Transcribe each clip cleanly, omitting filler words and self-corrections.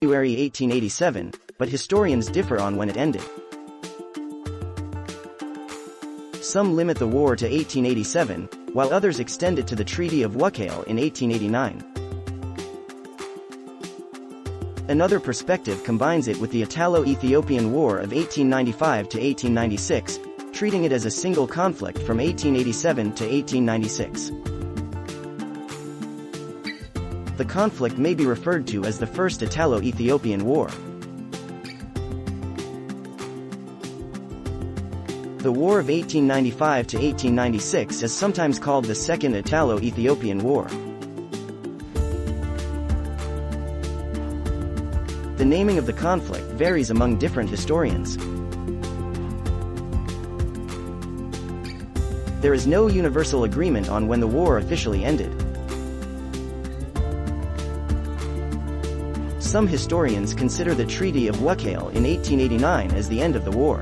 February 1887, but historians differ on when it ended. Some limit the war to 1887, while others extend it to the Treaty of Wuchale in 1889. Another perspective combines it with the Italo-Ethiopian War of 1895 to 1896, treating it as a single conflict from 1887 to 1896. The conflict may be referred to as the First Italo-Ethiopian War. The War of 1895 to 1896 is sometimes called the Second Italo-Ethiopian War. The naming of the conflict varies among different historians. There is no universal agreement on when the war officially ended. Some historians consider the Treaty of Wuchale in 1889 as the end of the war.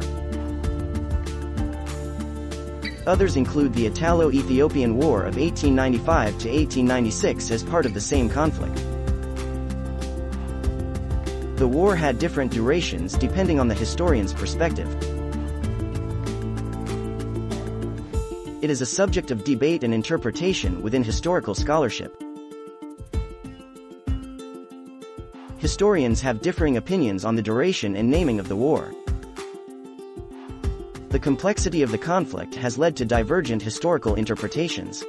Others include the Italo-Ethiopian War of 1895 to 1896 as part of the same conflict. The war had different durations depending on the historian's perspective. It is a subject of debate and interpretation within historical scholarship. Historians have differing opinions on the duration and naming of the war. The complexity of the conflict has led to divergent historical interpretations.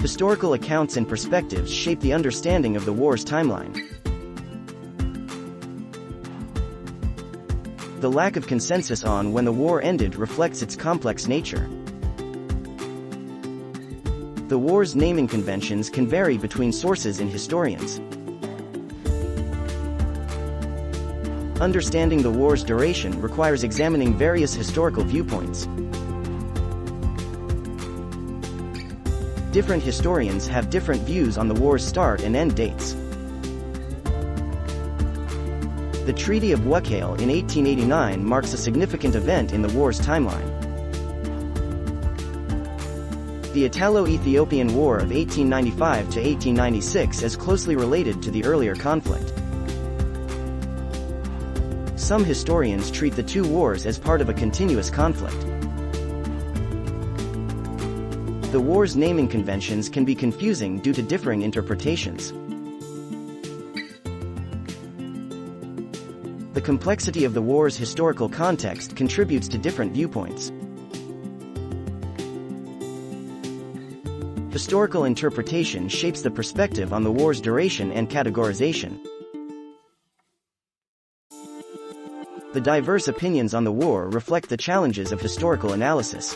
Historical accounts and perspectives shape the understanding of the war's timeline. The lack of consensus on when the war ended reflects its complex nature. The war's naming conventions can vary between sources and historians. Understanding the war's duration requires examining various historical viewpoints. Different historians have different views on the war's start and end dates. The Treaty of Wuchale in 1889 marks a significant event in the war's timeline. The Italo-Ethiopian War of 1895 to 1896 is closely related to the earlier conflict. Some historians treat the two wars as part of a continuous conflict. The war's naming conventions can be confusing due to differing interpretations. The complexity of the war's historical context contributes to different viewpoints. Historical interpretation shapes the perspective on the war's duration and categorization. The diverse opinions on the war reflect the challenges of historical analysis.